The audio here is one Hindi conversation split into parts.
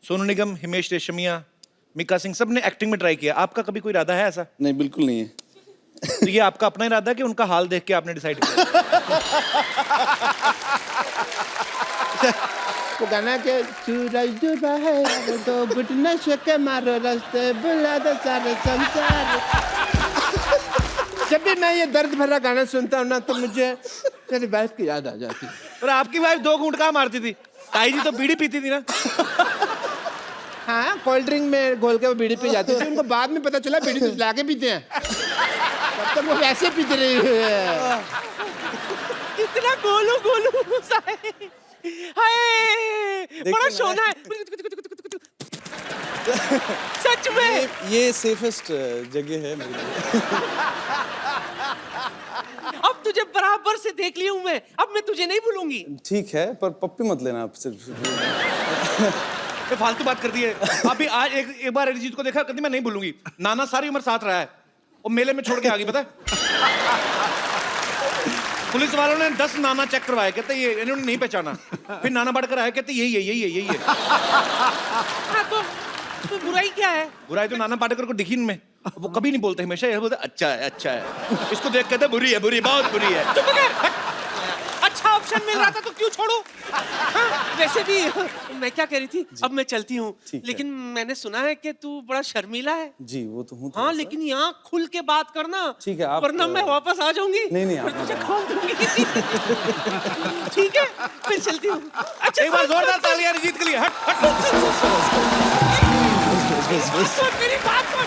सोनू निगम, हिमेश रेशमिया, मिका सिंह, सब ने एक्टिंग में ट्राई किया। आपका कभी कोई इरादा है ऐसा? नहीं, बिल्कुल नहीं है। तो ये आपका अपना इरादा है कि उनका हाल देख के आपने डिसाइड किया? वो गाना के सूरज डूबा है तो घुटने से के मारो रास्ते बुला दो सारे संसार। जब भी मैं ये दर्द भरा गाना सुनता हूँ ना तो मुझे मेरी वाइफ की याद आ जाती है। और आपकी वाइफ 2 घूंट कहाँ मारती थी? ताई जी तो बीड़ी पीती थी ना? हाँ, कोल्ड ड्रिंक में घोल के वो बीड़ी पी जाती थी। उनको बाद में पता चला बीड़ी तो लाके पीते हैं, तब तक वो वैसे पीते रही है। कितना गोलू गोलू सा है। हाय, बड़ा सोना है। सच में ये सेफेस्ट जगह है मेरे लिए। अब तुझे बराबर से देख ली हूँ मैं, अब मैं तुझे नहीं भूलूंगी। ठीक है, पर पप्पी मत लेना आप सिर्फ। ये फालतू बात कर दी है। अभी आज एक बार अरिजीत को देखा, कहती मैं नहीं भूलूंगी। नाना सारी उम्र साथ रहा है, वो मेले में छोड़ के आ गई, पता है? पुलिस वालों ने 10 नाना चेक करवाए, कहते ये इन्होंने नहीं पहचाना। फिर नाना बढ़कर आया, कहते यही है। हाँ, तो बुराई क्या है? बुराई तो नाना पाटेकर को दिखी इनमें। वो कभी नहीं बोलते, हमेशा ये बोलते अच्छा है। इसको देख कहते बुरी है, बहुत बुरी है। चुप कर। अच्छा ऑप्शन मिल रहा था तो क्यों छोड़ू? हाँ, वैसे भी मैं क्या कह रही थी, अब मैं चलती हूँ, लेकिन मैंने सुना है कि तू बड़ा शर्मीला है। जी, वो तो हूँ। हाँ, लेकिन यहाँ खुल के बात करना। ठीक है, आप वरना मैं वापस आ जाऊंगी। नहीं, आप तुझे खोल दूंगी। ठीक है, फिर चलती हूँ। अच्छा, एक बार जोरदार तालियां अरिजीत के लिए। हट। सुन मेरी बात सुन।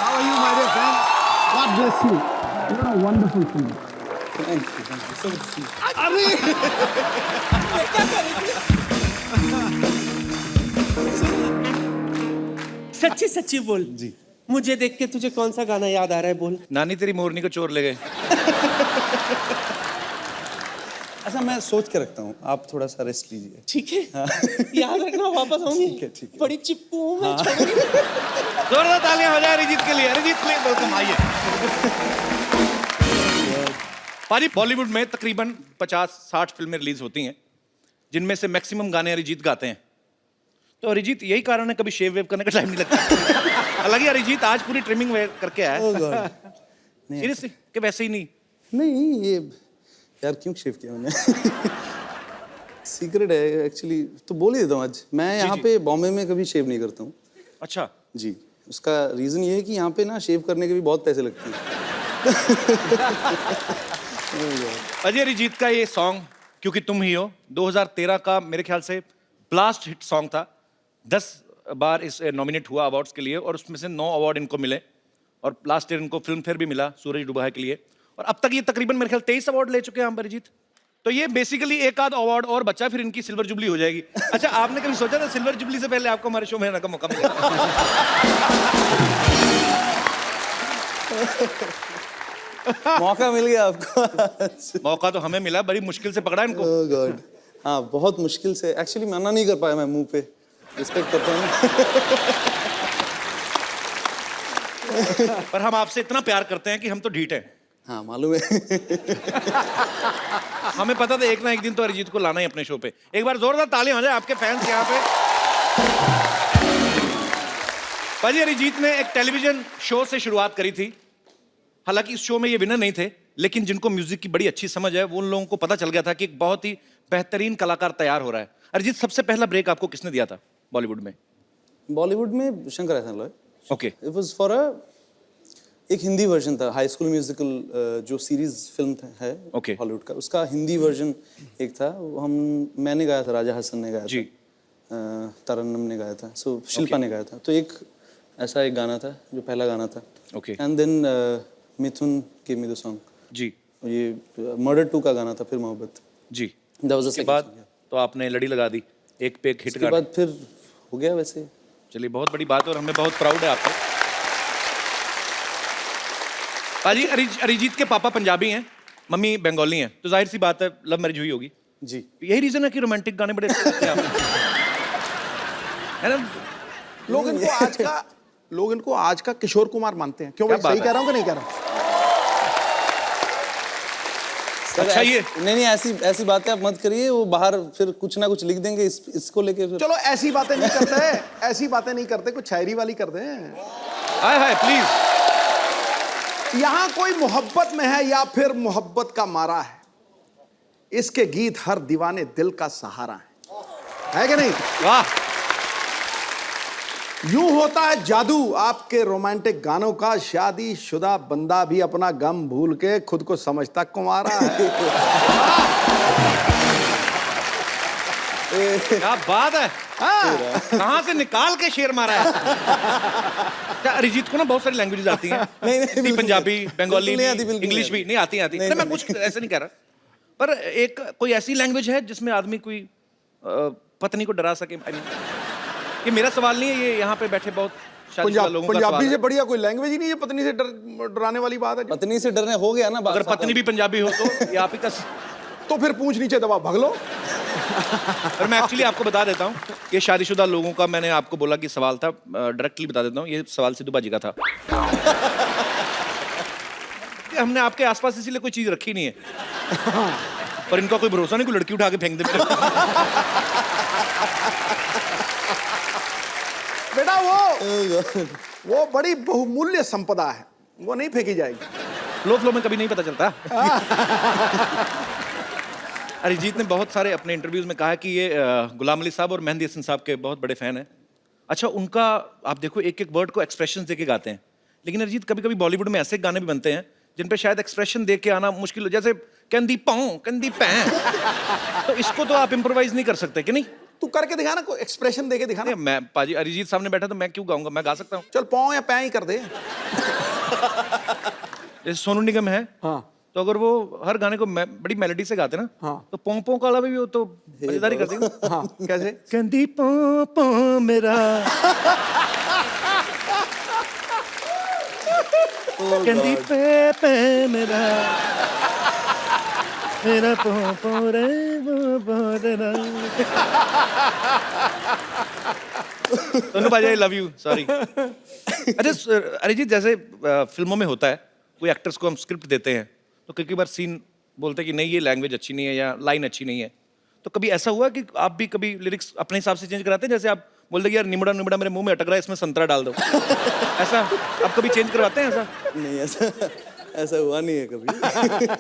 How are you, my dear friend? God bless you. You're a wonderful singer. Thank you. अरे मैं क्या कर रही थी? सच्ची बोल जी। मुझे देख के तुझे कौन सा गाना याद आ रहा है? बोल। नानी तेरी मोरनी को चोर ले गए। अच्छा, मैं सोच के रखता हूँ, आप थोड़ा सा रेस्ट लीजिए। ठीक है, याद रखना, वापस आऊंगी। ठीक है। बड़ी चिपकू हूँ मैं। जोरदार तालियां हो जाए अरिजीत के लिए। वेलकम, आइए। पाजी, बॉलीवुड में तकरीबन 50-60 फिल्में रिलीज होती हैं, जिनमें से मैक्सिमम गाने अरिजीत गाते हैं। तो अरिजीत, यही कारण है कभी शेव वेव करने का टाइम नहीं लगता। हालांकि अरिजीत आज पूरी ट्रिमिंग वेयर करके आया है। सीरियसली कि वैसे ही नहीं, ये यार क्यों शेव किया मैंने? सीक्रेट है एक्चुअली, तो बोल ही देता हूँ आज। मैं यहाँ पे बॉम्बे में कभी शेव नहीं करता हूँ। अच्छा जी, उसका रीजन ये है कि यहाँ पे ना शेव करने के भी बहुत पैसे लगते हैं। अजय अरिजीत का ये सॉन्ग क्योंकि तुम ही हो 2013 का मेरे ख्याल से ब्लास्ट हिट सॉन्ग था। 10 बार इस नॉमिनेट हुआ अवार्ड्स के लिए और उसमें से 9 अवार्ड इनको मिले और लास्ट ईयर इनको फिल्म फेयर भी मिला सूरज डूबा है के लिए। और अब तक ये तकरीबन मेरे ख्याल 23 अवार्ड ले चुके हैं हम अरिजीत। तो ये बेसिकली एक आध अवार्ड और बचा, फिर इनकी सिल्वर जुबली हो जाएगी। अच्छा, आपने कभी सोचा था सिल्वर जुबली से पहले आपको हमारे शो में आने का मौका मिलेगा? मौका मिल गया आपको। मौका तो हमें मिला, बड़ी मुश्किल से पकड़ा इनको। ओह गॉड, हाँ बहुत मुश्किल से। एक्चुअली मना नहीं कर पाया मैं मुंह पे। रिस्पेक्ट करता हूँ। पर हम आपसे इतना प्यार करते हैं कि हम तो ढीठ हैं। हाँ मालूम है। हमें पता था एक ना एक दिन तो अरिजीत को लाना ही अपने शो पे। एक बार जोरदार तालियां हो जाए आपके फैंस यहाँ पे। भाजी, अरिजीत ने एक टेलीविजन शो से शुरुआत करी थी। हालांकि इस शो में ये विनर नहीं थे, लेकिन जिनको म्यूजिक की बड़ी अच्छी समझ है वो उन लोगों को पता चल गया था कि एक बहुत ही बेहतरीन कलाकार तैयार हो रहा है। अरिजीत, सबसे पहला ब्रेक आपको किसने दिया था बॉलीवुड में? बॉलीवुड में शंकर एहसान Loy. Okay. It was for एक हिंदी वर्जन था, हाई स्कूल म्यूजिकल जो सीरीज फिल्म है हॉलीवुड का, उसका हिंदी वर्जन एक था। मैंने गाया था, राजा हसन ने गाया जी। था, तरन्नुम ने गाया था, शिल्पा ने गाया था। तो एक ऐसा एक गाना था जो पहला गाना था। Okay. And then Mithun give me the song. जी। ये मर्डर 2 का गाना था, फिर मोहब्बत। जी। दैट वाज द उसके बाद तो आपने लड़ी लगा दी, एक पे एक हिट। उसके बाद फिर हो गया वैसे। चलिए, बहुत बड़ी बात है और हमें बहुत प्राउड है आपको। पाजी, अरिजीत के पापा पंजाबी हैं, मम्मी बंगाली हैं, तो जाहिर सी बात है लव मैरिज हुई होगी। जी। यही रीजन है कि रोमांटिक गाने बड़े अच्छे लगते हैं आपको, है ना? लोग इनको आज का किशोर कुमार मानते हैं। क्यों भाई, क्या बात सही है? कह रहा हूँ कि नहीं कह रहा हूँ? अच्छा ये नहीं ऐसी बातें आप मत करिए, वो बाहर फिर कुछ ना कुछ लिख देंगे इसको लेके फिर। चलो ऐसी बातें नहीं करते, ऐसी बातें नहीं करते, कुछ शायरी वाली कर दें। हाय हाय प्लीज। यहां कोई मोहब्बत में है या फिर मोहब्बत का मारा है, इसके गीत हर दीवाने दिल का सहारा है कि नहीं? वाह। यूं होता है जादू आपके रोमांटिक गानों का, शादी शुदा बंदा भी अपना गम भूल के खुद को समझता कुंवारा है। क्या बात है। कहाँ से निकाल के शेर मारा है। क्या अरिजीत को ना बहुत सारी लैंग्वेजेस आती हैं। नहीं, पंजाबी, बंगाली, बिल्कुल नहीं आती, बिल्कुल इंग्लिश भी नहीं आती। नहीं, मैं कुछ ऐसे नहीं कह रहा, पर एक कोई ऐसी लैंग्वेज है जिसमें आदमी कोई पत्नी को डरा सके। ये मेरा सवाल नहीं है, ये यहाँ पे बैठे बहुत शादीशुदा लोगों का सवाल पंजाबी है। से बढ़िया कोई लैंग्वेज ही नहीं है पत्नी से डराने वाली बात है। पत्नी से डरने हो गया ना बात। अगर पत्नी भी पंजाबी हो तो ये आप ही का। तो फिर पूंछ नीचे दबा भाग लो। और मैं एक्चुअली आपको बता देता हूँ, ये शादीशुदा लोगों का मैंने आपको बोला कि सवाल था, डायरेक्टली बता देता हूँ, ये सवाल सिद्धू बाजी का था। कि हमने आपके आसपास इसीलिए कोई चीज रखी नहीं है, पर इनका कोई भरोसा नहीं, कोई लड़की उठा के फेंक दे। बेटा वो बड़ी बहुमूल्य संपदा है, वो नहीं फेंकी जाएगी। फ्लो में कभी नहीं पता चलता। अरिजीत ने बहुत सारे अपने इंटरव्यूज में कहा है कि ये गुलाम अली साहब और मेहंदी हसन साहब के बहुत बड़े फैन हैं। अच्छा, उनका आप देखो एक एक वर्ड को एक्सप्रेशन देके गाते हैं, लेकिन अरिजीत कभी कभी बॉलीवुड में ऐसे गाने भी बनते हैं जिन पे शायद एक्सप्रेशन दे के आना मुश्किल हो, जैसे कंदी पाऊं कंदी पैं। तो इसको तो आप इम्प्रोवाइज नहीं कर सकते कि नहीं? तू करके दिखा ना, कोई एक्सप्रेशन देके दिखा ना। मैं पाजी अरिजीत सामने बैठा तो मैं क्यों गाऊंगा, मैं गा सकता हूँ। चल पाँव या पैं ही कर दे। जैसे सोनू निगम है, हाँ तो अगर वो हर गाने को बड़ी मेलोडी से गाते ना, हाँ। तो पों पों का अलावा भी वो तो मजेदारी कर देंगे। हाँ कैसे? कंदी पों पों मेरा कंदी पे पे मेरा मेरा पों पों रे वो रे। भाई आई लव यू, सॉरी। अच्छा अरिजीत, जैसे फिल्मों में होता है, कोई एक्टर्स को हम स्क्रिप्ट देते हैं तो कई बार सीन बोलते हैं कि नहीं ये लैंग्वेज अच्छी नहीं है या लाइन अच्छी नहीं है, तो कभी ऐसा हुआ कि आप भी कभी लिरिक्स अपने हिसाब से चेंज कराते हैं? जैसे आप बोलते हैं कि यार निमड़ा निमड़ा मेरे मुंह में अटक रहा है, इसमें संतरा डाल दो। ऐसा आप कभी चेंज करवाते हैं? ऐसा नहीं, ऐसा हुआ नहीं है कभी।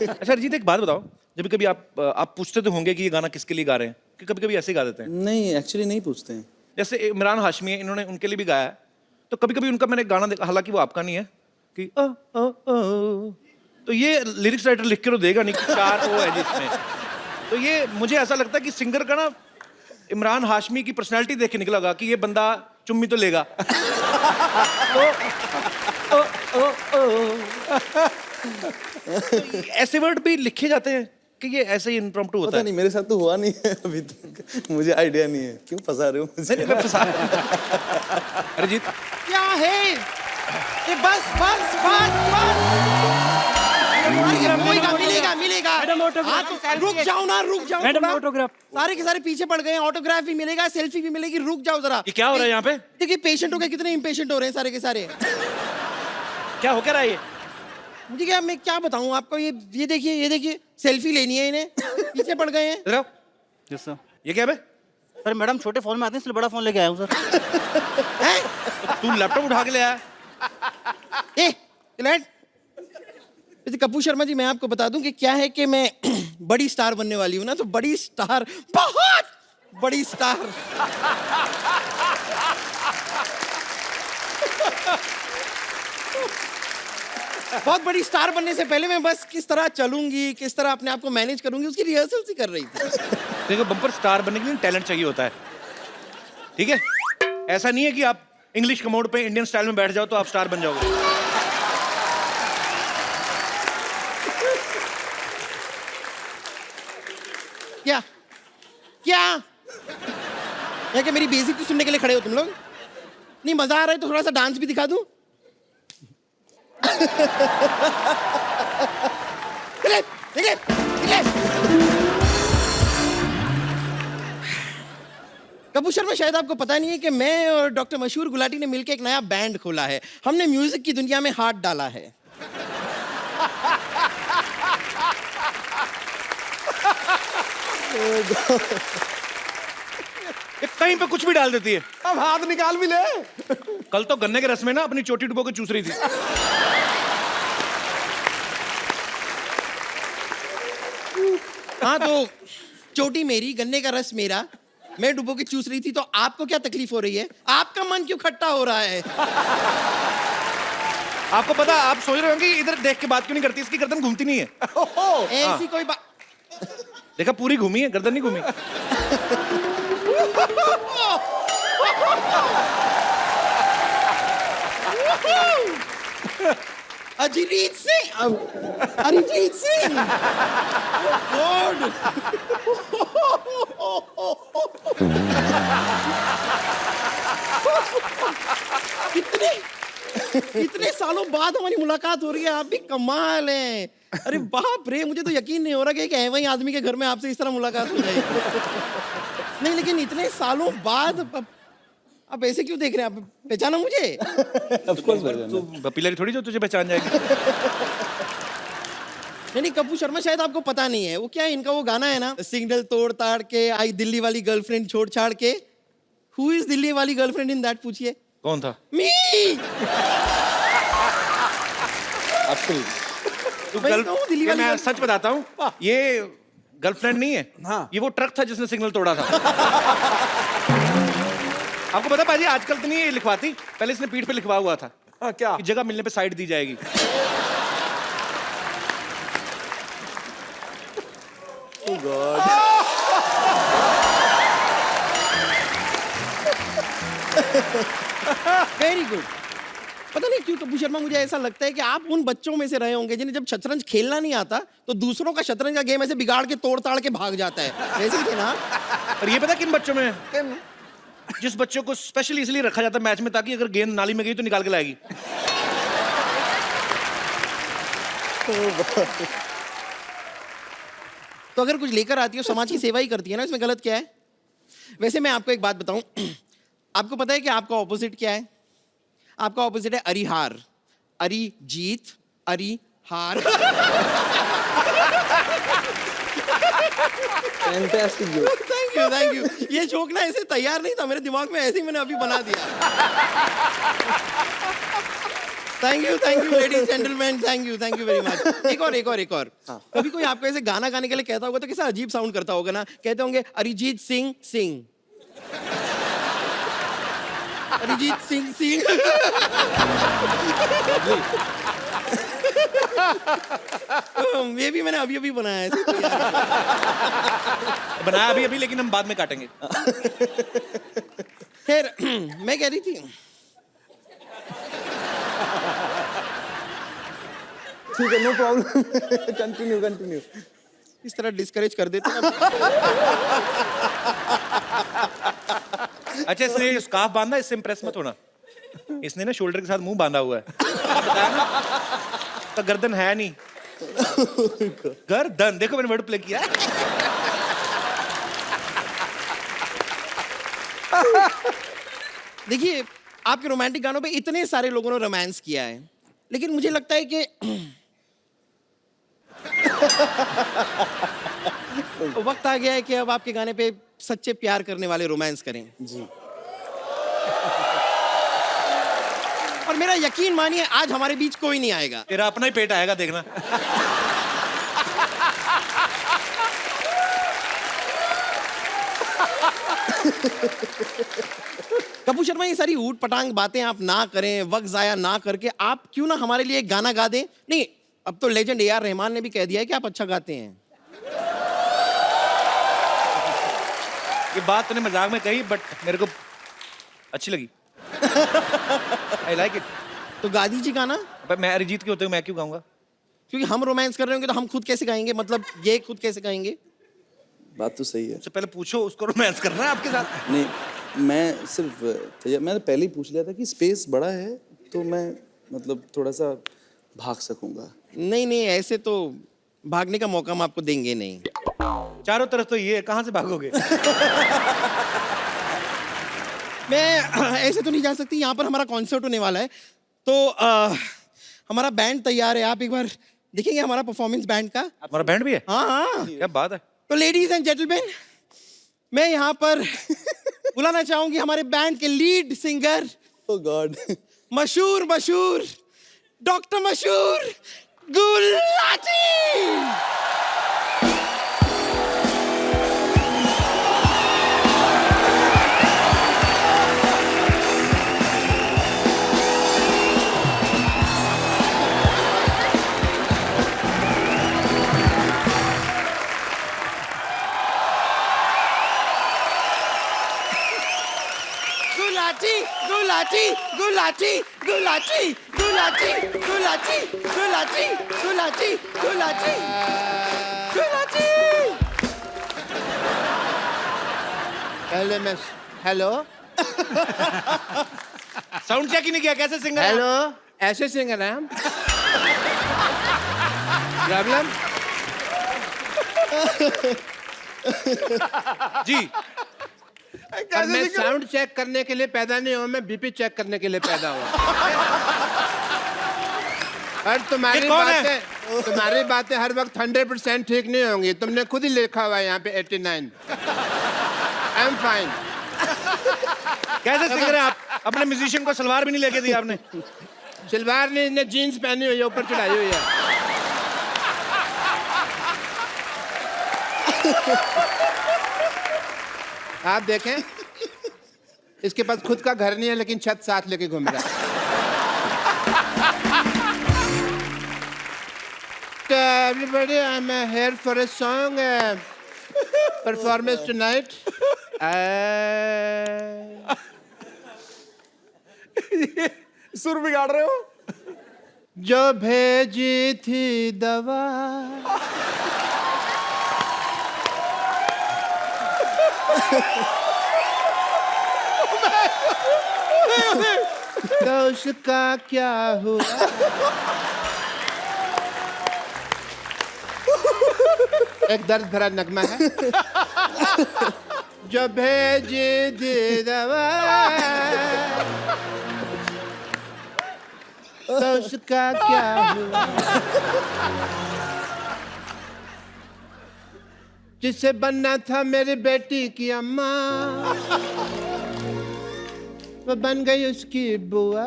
अच्छा अरिजीत, एक बात बताओ, जब कभी आप पूछते तो होंगे कि ये गाना किसके लिए गा रहे हैं, कि कभी कभी ऐसे गा देते हैं? नहीं, एक्चुअली नहीं पूछते हैं। जैसे इमरान हाशमी है, इन्होंने उनके लिए भी गाया है, तो कभी कभी उनका मैंने गाना देखा, हालांकि वो आपका नहीं है, कि ओ ओ ओ, तो ये लिरिक्स राइटर लिख के तो देगा नहीं कि 4 ओ है जिसमें। तो ये मुझे ऐसा लगता है कि सिंगर का ना इमरान हाशमी की पर्सनालिटी देख के निकलेगा कि ये बंदा चुम्मी तो लेगा। ओ, ओ, ओ, ओ। तो ऐसे वर्ड भी लिखे जाते हैं कि ये ऐसे ही इम्प्रॉम्प्टू होता पता है? नहीं, मेरे साथ तो हुआ नहीं है अभी तक, मुझे आइडिया नहीं है। क्यों फंसा रहे हो मुझे? नहीं, मैं फंसा। अरिजीत क्या है ये? बस बस बस बस। मिलेगा मिलेगा। हाँ, तो रुक जाओ ना, रुक जाओ। मैडम थोड़ा। ऑटोग्राफ। सारे के सारे पीछे पड़ गए हैं, ऑटोग्राफ भी मिलेगा, सेल्फी भी मिलेगी, रुक जाओ जरा। ये क्या हो रहा है यहाँ पे? देखिए पेशेंट हो गए, कितने इम्पेशेंट हो रहे हैं सारे के सारे। क्या हो क्या रहा है ये? मुझे क्या, मैं क्या बताऊं आपको, ये देखिए सेल्फी लेनी है इन्हें, पीछे पड़ गए हैं। इधर आओ। Yes sir. ये क्या है बे? सर मैडम छोटे फोन में आते हैं, इसलिए बड़ा फोन लेके आया हूँ सर। तू लैपटॉप उठा के ले आया? वैसे कपूर शर्मा जी, मैं आपको बता दूं कि क्या है कि मैं बड़ी स्टार बनने वाली हूं ना, तो बड़ी स्टार, बहुत बड़ी स्टार। बहुत बड़ी स्टार बनने से पहले मैं बस किस तरह चलूंगी, किस तरह अपने आप को मैनेज करूंगी, उसकी रिहर्सल सी कर रही थी। देखो बम्पर स्टार बनने के लिए टैलेंट चाहिए होता है, ठीक है? ऐसा नहीं है कि आप इंग्लिश कमोड पे इंडियन स्टाइल में बैठ जाओ तो आप स्टार बन जाओगे। क्या क्या क्या क्या मेरी बेइज्जती सुनने के लिए खड़े हो तुम लोग? नहीं मजा आ रहा है तो थोड़ा सा डांस भी दिखा दूं? निकले। कपूर शर्मा, शायद आपको पता नहीं है कि मैं और डॉक्टर मशहूर गुलाटी ने मिलकर एक नया बैंड खोला है। हमने म्यूजिक की दुनिया में हाथ डाला है। ये कहीं पे कुछ भी डाल देती है। अब हाथ निकाल भी ले। कल तो गन्ने के रस में ना अपनी चोटी डुबो के चूस रही थी। हाँ तो चोटी मेरी, गन्ने का रस मेरा, मैं डुबो के चूस रही थी, तो आपको क्या तकलीफ हो रही है? आपका मन क्यों खट्टा हो रहा है? आपको पता, आप सोच रहे होंगे इधर देख के बात क्यों नहीं करती, इसकी गर्दन घूमती नहीं है। ऐसी कोई बात। देखा, पूरी घूमी है, गर्दन नहीं घूमी। अरिजीत सिंह, अरिजीत सिंह, गॉड। इतने सालों बाद हमारी मुलाकात हो रही है, आप भी कमाल हैं। अरे बाप रे, मुझे तो यकीन नहीं हो रहा कि एक ऐसे ही आदमी के घर में आपसे इस तरह मुलाकात हो जाएगी। नहीं, लेकिन इतने सालों बाद आप ऐसे क्यों देख रहे हैं? आप पहचाना मुझे? ऑफ कोर्स तो बपीलरी थोड़ी जो तुझे पहचान जाएगी। नहीं, कपूर शर्मा, शायद आपको पता नहीं है, वो क्या है, इनका वो गाना है ना, सिग्नल तोड़ ताड़ के आई दिल्ली वाली गर्लफ्रेंड छोड़ छाड़ के। हु इज दिल्ली वाली गर्लफ्रेंड इन दैट, पूछिए। कौन था? मी। तू मैं तो हूँ दिल्ली वाली मैं गर्ल- सच बताता हूँ, ये गर्लफ्रेंड नहीं है। हाँ। ये वो ट्रक था जिसने सिग्नल तोड़ा था। आपको पता पाजी, आजकल तो नहीं ये लिखवाती, पहले इसने पीठ पे लिखवा हुआ था हाँ, क्या? कि जगह मिलने पे साइड दी जाएगी। Very good. पता नहीं क्यों कपूर शर्मा, मुझे ऐसा लगता है कि आप उन बच्चों में से रहे होंगे जिन्हें जब शतरंज खेलना नहीं आता तो दूसरों का शतरंज का गेम ऐसे बिगाड़ के तोड़ ताड़ के भाग जाता है, वैसे ही थे ना? और ये पता किन बच्चों में है? जिस बच्चों को स्पेशली इसलिए रखा जाता है मैच में ताकि अगर गेंद नाली में गई तो निकाल के लाएगी। तो अगर कुछ लेकर आती हो, समाज की सेवा ही करती है ना, इसमें गलत क्या है? वैसे मैं आपको एक बात बताऊं, आपको पता है कि आपका ऑपोजिट क्या है? आपका ऑपोजिट है अरिहार, अरिजीत, अरिहार। Fantastic joke. Thank you. ये जोक ना ऐसे तैयार नहीं था मेरे दिमाग में, ऐसे ही मैंने अभी बना दिया। Thank you ladies gentleman, thank you very much. एक और। कभी कोई आपको ऐसे गाना गाने के लिए कहता होगा तो कैसा अजीब साउंड करता होगा ना? कहते होंगे अरिजीत सिंह सिंह, अरिजीत सिंह सिंह। ये भी मैंने अभी बनाया है, ऐसे तैयार। बनाया अभी लेकिन हम बाद में काटेंगे। खैर, मैं कह रही थी, ठीक है, नो प्रॉब्लम। कंटिन्यू। इस तरह डिस्करेज कर देते हैं। अच्छा, इसने स्कार्फ बांधा, इससे इंप्रेस मत होना। इसने ना शोल्डर के साथ मुंह बांधा हुआ है। बताया ना? तो गर्दन है नहीं। गर्दन, देखो मैंने वर्ड प्ले किया। देखिए, आपके रोमांटिक गानों पे इतने सारे लोगों ने रोमांस किया है, लेकिन मुझे लगता है कि वक्त आ गया है कि अब आपके गाने पे सच्चे प्यार करने वाले रोमांस करें। जी। और मेरा यकीन मानिए, आज हमारे बीच कोई नहीं आएगा। तेरा अपना ही पेट आएगा, देखना। कपूर शर्मा, ये सारी ऊट पटांग बातें आप ना करें, वक्त जाया ना करके आप क्यों ना हमारे लिए एक गाना गा दें? नहीं, अब तो लेजेंड ए.आर. रहमान ने भी कह दिया है कि आप अच्छा गाते हैं। ये बात तूने मजाक में कही, बट मेरे को अच्छी लगी। I like it. तो गा दीजिए गाना। पर मैं अरिजीत के होते हुए मैं क्यों गाऊंगा? क्योंकि हम रोमांस कर रहे होंगे तो हम खुद कैसे गाएंगे? मतलब ये खुद कैसे गाएंगे? बात तो सही है। उससे पहले पूछो उसको रोमांस करना है आपके साथ। नहीं, मैं सिर्फ मैंने पहले ही पूछ लिया था कि स्पेस बड़ा है तो मैं मतलब थोड़ा सा भाग सकूंगा। नहीं, ऐसे तो भागने का मौका हम आपको देंगे नहीं। चारों तरफ तो ये है, कहां से भागोगे? मैं ऐसे तो नहीं जा सकती, यहाँ पर हमारा कॉन्सर्ट होने वाला है, तो हमारा बैंड तैयार है। आप एक बार देखेंगे हमारा परफॉर्मेंस बैंड का? हमारा बैंड भी है? हाँ। क्या बात है। तो लेडीज एंड जेंटलमैन, मैं यहाँ पर बुलाना चाहूंगी हमारे बैंड के लीड सिंगर, Oh God. मशहूर डॉक्टर मशहूर गुलाटी। गुलाटी गुलाटी गुलाटी गुलाटी गुलाटी गुलाटी गुलाटी गुलाटी गुलाटी। पहले मैं हेलो साउंड चेक ही नहीं किया, कैसे सिंगर? हेलो ऐसे सिंगर हैं हम। प्रॉब्लम जी, और मैं साउंड चेक करने के लिए पैदा नहीं हुआ, मैं बीपी चेक करने के लिए पैदा हुआ। और तुम्हारी बातें हर वक्त 100% ठीक नहीं होंगी। तुमने खुद ही लिखा हुआ है यहाँ पे 89। I am fine. कैसे सिंगर हैं आप? अपने म्यूजिशियन को सलवार भी नहीं लेके दी आपने। सलवार नहीं, इसने जीन्स पहनी हुई है, ऊपर चढ़ाई हुई है। आप देखें, इसके पास खुद का घर नहीं है लेकिन छत साथ लेके घूम रहा है। So everybody, I'm here for a song performance tonight. सुर बिगाड़ रहे हो। जो भेजी थी दवा तो उसका क्या हुआ? एक दर्द भरा नगमा है। जो भेजी थी दवा तो उसका क्या हुआ? जिससे बनना था मेरी बेटी की अम्मा, वो बन गई उसकी बुआ।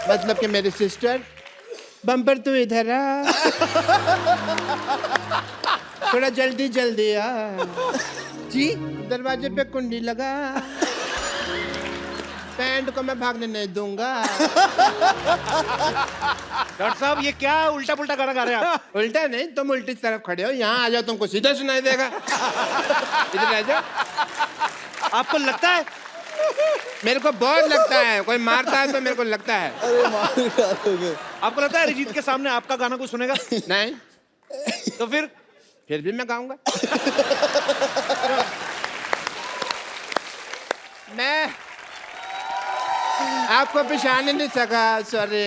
मतलब कि मेरी सिस्टर, बम्पर तू इधर आ, थोड़ा जल्दी जल्दी आ जी, दरवाजे पे कुंडी लगा, पैंट को मैं भागने नहीं दूंगा। डॉक्टर साहब ये क्या उल्टा पुल्टा गाना गा रहे हैं आप? उल्टा नहीं, तुम उल्टी तरफ खड़े हो, यहाँ आ जाओ तुमको सीधा सुनाई देगा। इधर आ जाओ। आपको लगता है? मेरे को बहुत लगता है, कोई मारता है तो मेरे को लगता है। अरे मार डालोगे। आपको लगता है अरिजीत के सामने आपका गाना कोई सुनेगा? नहीं, तो फिर भी मैं गाऊंगा। मैं आपको पहचान ही नहीं सका, सॉरी।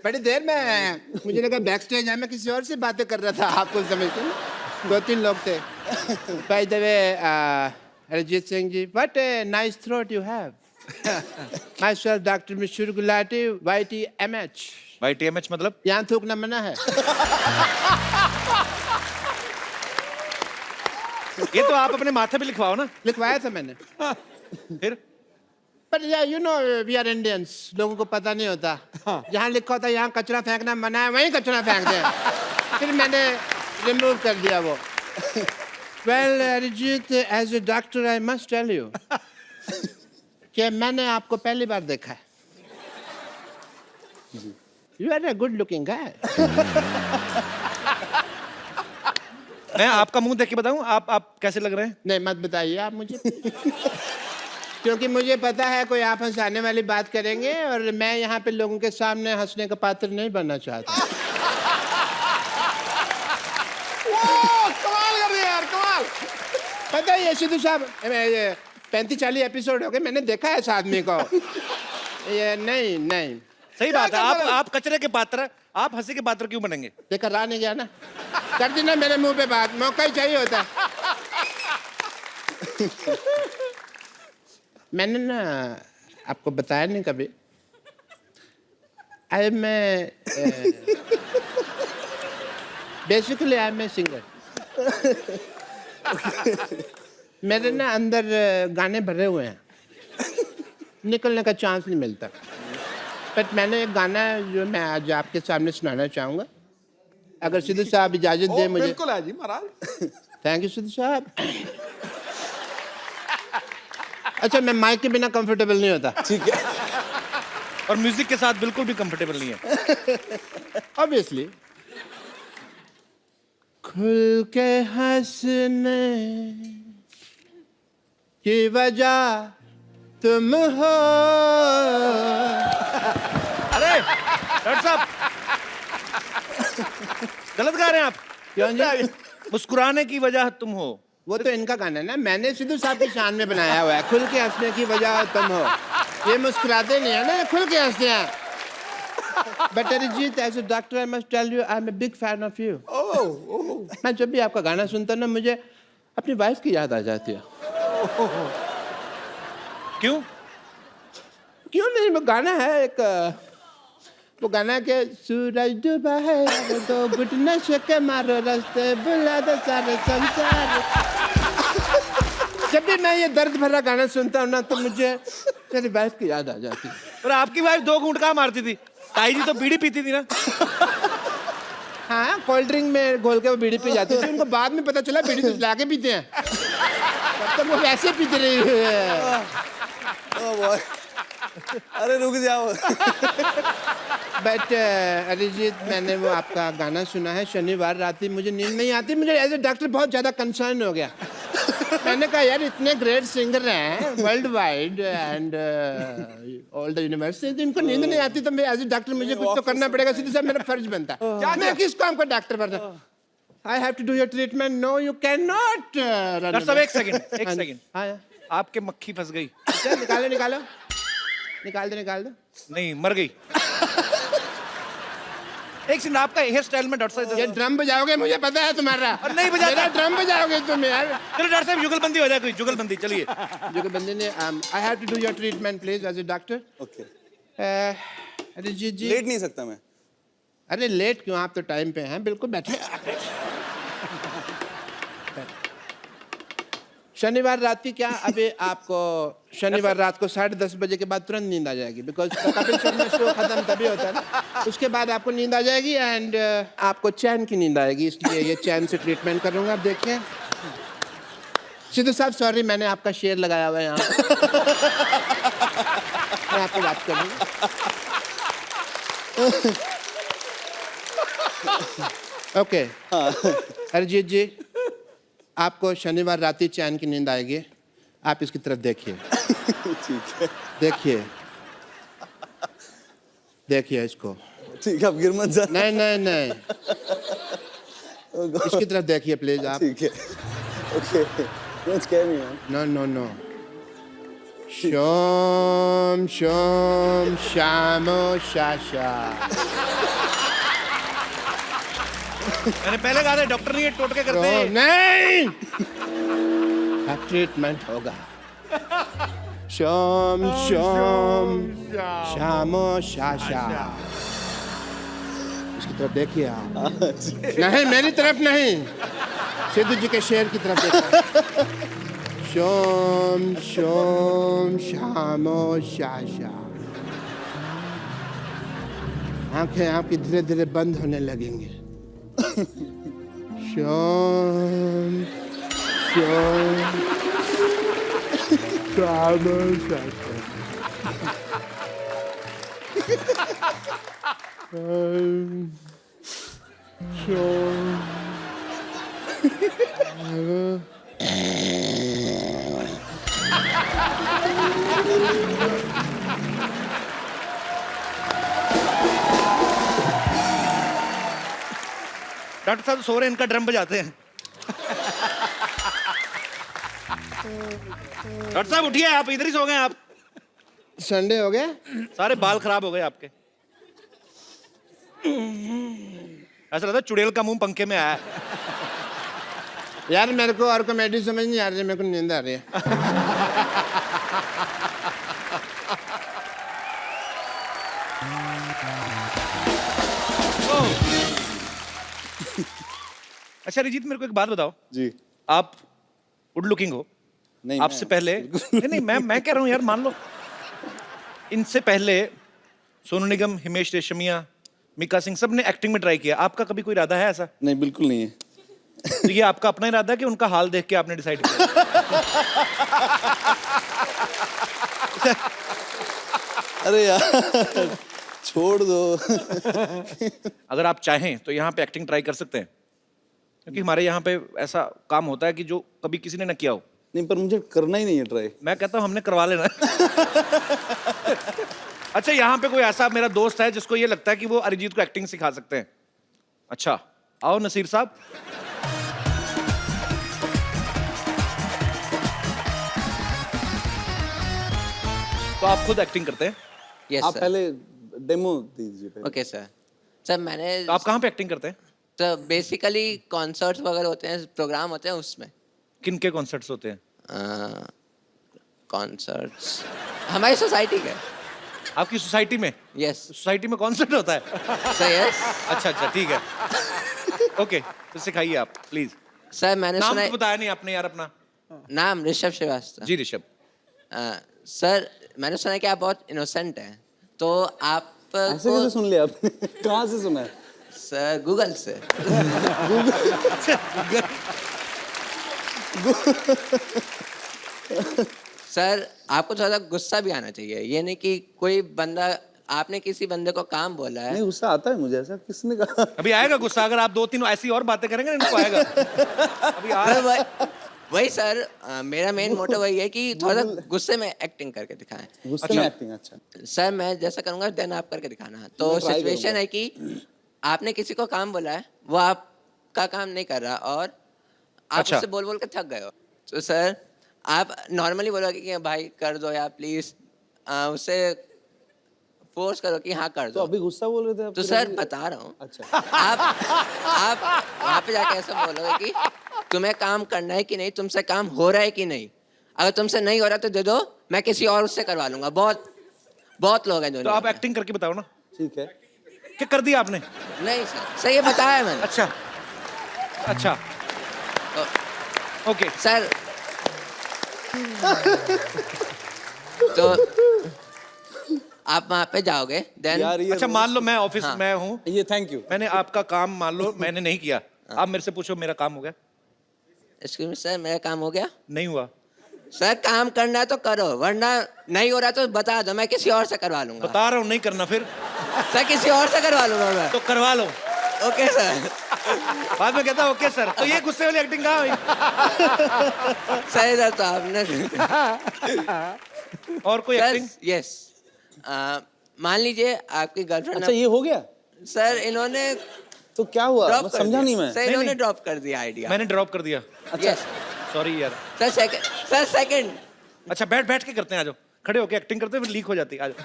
बड़ी देर में मुझे लगा बैक स्टेज है, मैं किसी और से बातें कर रहा था। आपको समझते हैं, 2-3 लोग थे। By the way Arijit Singh ji, what a nice throat you have. Myself doctor Mashhoor Gulati, YTMH। YTMH मतलब? यहाँ थूकना मना है। ये तो आप अपने माथे पे लिखवाओ ना। लिखवाया था मैंने। फिर But yeah, you know, we are Indians. लोगों को पता नहीं होता। जहाँ लिखा होता है यहाँ कचरा फेंकना मना है, वहीं कचरा फेंकते हैं। फिर मैंने रिमूव कर दिया वो। Well, Arijit, as a doctor, I must tell you कि मैंने आपको पहली बार देखा है। You are a good-looking guy. मैं आपका मुंह देख के बताऊं आप कैसे लग रहे हैं? नहीं, मत बताइए आप मुझे। क्योंकि मुझे पता है कोई आप हंसाने वाली बात करेंगे और मैं यहाँ पे लोगों के सामने हंसने का पात्र नहीं बनना चाहता। कमाल कर दिया यार, कमाल। पता है ये सिद्धू साहब, 35-40 एपिसोड हो गए, मैंने देखा है इस आदमी को। ये नहीं सही बात है। आप कचरे के पात्र, आप हंसी के पात्र क्यों बनेंगे? देखा रहा नहीं गया ना, कर दी ना मेरे मुंह पे बात, मौका ही चाहिए होता है। मैंने ना आपको बताया नहीं कभी, मैं basically I am a singer. मेरे ना अंदर गाने भरे हुए हैं, निकलने का चांस नहीं मिलता। बट मैंने एक गाना है जो मैं आज आपके सामने सुनाना चाहूँगा, अगर सिद्धू साहब इजाज़त दें मुझे। बिल्कुल है जी महाराज। थैंक यू सिद्धू साहब। अच्छा, मैं माइक के बिना कंफर्टेबल नहीं होता। ठीक है। और म्यूजिक के साथ बिल्कुल भी कंफर्टेबल नहीं है। ऑब्वियसली। खुल के हंसने की वजह तुम हो। अरे डॉक्टर साहब, गलत गा रहे हैं आप। क्यों जी? मुस्कुराने की वजह तुम हो। वो तो इनका गाना है ना, मैंने सिद्धू साहब की शान में बनाया हुआ है। खुल के हंसने की वजह तुम हो। ये मुस्कुराते नहीं है ना, खुल के हंसते हैं। But Arijit, as a doctor, I must tell you, I'm a big fan of you. मैं जब भी आपका गाना सुनता हूँ ना, मुझे अपनी वाइफ की याद आ जाती है। क्यों? क्यों नहीं, वो गाना है एक, वो गाना के सूरज डूबा है वो तो घुटने से के मारो रास्ते बुला दो सारे संसार। जब भी मैं ये दर्द भरा गाना सुनता हूँ ना, तो मुझे मेरी वाइफ की याद आ जाती है। और आपकी वाइफ 2 घूंट कहाँ मारती थी? ताई जी तो बीड़ी पीती थी ना। हाँ, कोल्ड ड्रिंक में घोल के वो बीड़ी पी जाती थी। उनको बाद में पता चला बीड़ी तो ला के पीते हैं, तब तक वो वैसे पीते रही है। ओह बॉय, अरे रुक जाओ। बट अरिजीत, मैंने वो आपका गाना सुना है शनिवार रात ही, मुझे नींद नहीं आती। मुझे एज ए डॉक्टर बहुत ज़्यादा कंसर्न हो गया। मैंने कहा यार, इतने ग्रेट सिंगर हैं world wide and all the university, इनको नींद नहीं आती, तो मैं एज ए डॉक्टर मुझे कुछ तो करना पड़ेगा। सिद्धू साहब, मेरा फर्ज बनता है। मैं किस काम का डॉक्टर बनता? I have to do your treatment. No you can not. Doctor साहब, एक सेकंड। हाँ, आपके मक्खी फंस गई। निकालो निकालो, निकाल दो। नहीं, मर गई। एक सेकंड, आपका हेयर स्टाइल में डॉक्टर साहब। ये ड्रम बजाओगे, मुझे पता है तुम्हारा। और नहीं बजाता। मेरा ड्रम बजाओगे तुम यार। चलो डॉक्टर साहब, जुगलबंदी हो जाए कोई, जुगलबंदी। चलिए। जुगलबंदी ने, I have to do your treatment please as a doctor. Okay. Arijit ji, लेट नहीं सकता मैं। अरे लेट क्यों, आप तो टाइम पे हैं। बिल्कुल बैठे। शनिवार रात की क्या, अभी आपको शनिवार रात को 10:30 बजे के बाद तुरंत नींद आ जाएगी, बिकॉज कपिल शर्मा शो खत्म तभी होता है ना। उसके बाद आपको नींद आ जाएगी एंड आपको चैन की नींद आएगी, इसलिए ये चैन से ट्रीटमेंट करूंगा। आप देखिए सिद्धू साहब, सॉरी मैंने आपका शेर लगाया हुआ है यहाँ। मैं आपको बात करूँगा। ओके अरिजीत जी, आपको शनिवार रात ही चैन की नींद आएगी। आप इसकी तरफ देखिए। ठीक है। देखिए इसको। ठीक है, अब गिर मत जा। नहीं, इसकी तरफ देखिए प्लीज आप। ठीक है। Okay, don't scare me man. No. शोम शोम शामो शाशा। मैंने पहले कहा था डॉक्टर नहीं है, टोटके करते हैं। नहीं, अब ट्रीटमेंट होगा। शोम शोम शामो शाशा। इसकी तरफ देखिए आप। नहीं, मेरी तरफ नहीं, सिद्धू जी के शेर की तरफ देखिए। शोम शोम शामो शाशा। आंखें आपकी धीरे धीरे बंद होने लगेंगी। शोम शोम शामो शाशा। शोम डॉक्टर साहब सो रहे, इनका ड्रम बजाते हैं। डॉक्टर साहब उठिए, आप इधर ही सो गए। आप संडे हो गया। सारे बाल खराब हो गए आपके। ऐसा लगता है चुड़ैल का मुंह पंखे में आया है। यार मेरे को और कॉमेडी समझ नहीं आ रही है, मेरे को नींद आ रही है। अच्छा अरिजीत मेरे को एक बात बताओ, जी आप गुड लुकिंग हो, नहीं आपसे पहले नहीं मैं कह रहा हूँ यार, मान लो इनसे पहले सोनू निगम, हिमेश रेशमिया, मिका सिंह सब ने एक्टिंग में ट्राई किया, आपका कभी कोई इरादा है ऐसा? नहीं बिल्कुल नहीं है। तो ये आपका अपना इरादा है कि उनका हाल देख के आपने डिसाइड किया? अरे यार छोड़ दो। अगर आप चाहें तो यहाँ पे एक्टिंग ट्राई कर सकते हैं, क्योंकि हमारे यहाँ पे ऐसा काम होता है कि जो कभी किसी ने ना किया हो। नहीं पर मुझे करना ही नहीं है ट्राई। मैं कहता हूँ हमने करवा लेना। अच्छा यहाँ पे कोई ऐसा मेरा दोस्त है जिसको ये लगता है कि वो अरिजीत को एक्टिंग सिखा सकते हैं? अच्छा आओ नसीर साहब। तो आप खुद एक्टिंग करते हैं? यस आप सर। पहले डेमो दीजिए पहले। Okay sir. सर मैंने तो आप कहाँ पे एक्टिंग करते हैं? तो बेसिकली कॉन्सर्ट्स वगैरह होते हैं, प्रोग्राम होते हैं उसमें। किन के कॉन्सर्ट्स होते हैं? कॉन्सर्ट्स हमारी सोसाइटी के। आपकी सोसाइटी में? यस सोसाइटी में कॉन्सर्ट होता है? सर। यस अच्छा अच्छा ठीक है। ओके तो सिखाइए आप प्लीज। सर मैंने नाम सुना तो बताया नहीं आपने यार अपना। नाम ऋषभ श्रीवास्तव। जी ऋषभ। सर मैंने सुना है कि आप बहुत इनोसेंट हैं, तो आप ऐसे कैसे सुन लिया आपने? कहाँ से सुना है? सर गूगल से। सर आपको थोड़ा गुस्सा भी आना चाहिए, ये नहीं कि कोई बंदा, आपने किसी बंदे को काम बोला है। नहीं गुस्सा आता है मुझे, ऐसा किसने कहा? अभी आएगा गुस्सा, अगर आप दो तीन ऐसी और बातें करेंगे ना इनको आएगा। अभी आ सर, वही सर मेरा मेन मोटिव वही है कि थोड़ा गुस्से में एक्टिंग करके दिखाएं। गुस्से में एक्टिंग? अच्छा सर मैं जैसा करूंगा देन आप करके दिखाना। तो मैं try सिचुएशन करूंगा। है कि आपने किसी को काम बोला है, वो आपका काम नहीं कर रहा और आप अच्छा। उससे बोल बोल के थक गए हो। तो सर आप नॉर्मली बोलोगे कि भाई कर दो या प्लीज, उससे फोर्स करो कि हाँ कर तो दो। अभी गुस्सा बोल रहे थे आप? तो फिर सर अभी- बता रहा हूँ, अच्छा आप वहाँ पे जाके ऐसा बोलोगे कि तुम्हें काम करना है कि नहीं, तुमसे काम हो रहा है कि नहीं। अगर तुमसे नहीं हो रहा तो दे दो, मैं किसी और उससे करवा लूंगा। बहुत लोग हैं जो तो आप एक्टिंग करके बताओ ना। ठीक है। क्या कर दिया आपने? नहीं सर ये बताया मैंने। अच्छा अच्छा ओके। सर तो आप वहाँ पे जाओगे देन। यार ये अच्छा मान लो मैं ऑफिस हाँ। में हूँ, ये थैंक यू। मैंने आपका काम मान लो मैंने नहीं किया, आप मेरे से पूछो मेरा काम हो गया? एक्सक्यूज मी सर, मेरा काम हो गया? नहीं हुआ। सर काम करना है तो करो, वरना नहीं हो रहा तो बता दो, मैं किसी और से करवा लूंगा। बता रहा हूँ नहीं करना फिर सर किसी और से करवा लूंगा मैं। तो करवा लो। Okay sir. बाद में कहता ओके सर। तो ये गुस्से वाली एक्टिंग कहाँ हुई? सही तो आपने और कोई एक्टिंग? यस मान लीजिए आपकी गर्लफ्रेंड। अच्छा ये हो गया? सर इन्होंने तो क्या हुआ? ड्रॉप मैं कर समझा दिया। नहीं मैं। सर इन्होंने ड्रॉप कर दिया आइडिया। मैंने ड्रॉप कर दिया। यस सॉरी यार। Sir second. अच्छा बैठ के करते हैं, आ जाओ। खड़े होके एक्टिंग करते हैं फिर लीक हो जाती है, आ जाओ।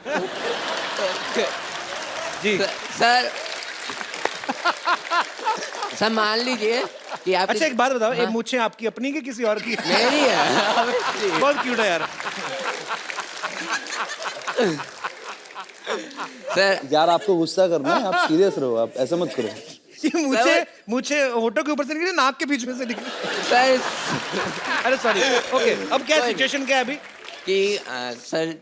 जी सर सर मान लीजिए कि आप अच्छा एक बात बताओ, ये मूछें आपकी अपनी की किसी और की? मेरी है। बहुत क्यूट है यार। सर यार आपको गुस्सा करना है, आप सीरियस रहो, आप ऐसा मत करो। ये मूछे होठों के ऊपर से निकली, नाक के बीच में से निकली। सर अरे सॉरी। ओके अब क्या कोई सिचुएशन क्या है अभी? कि सर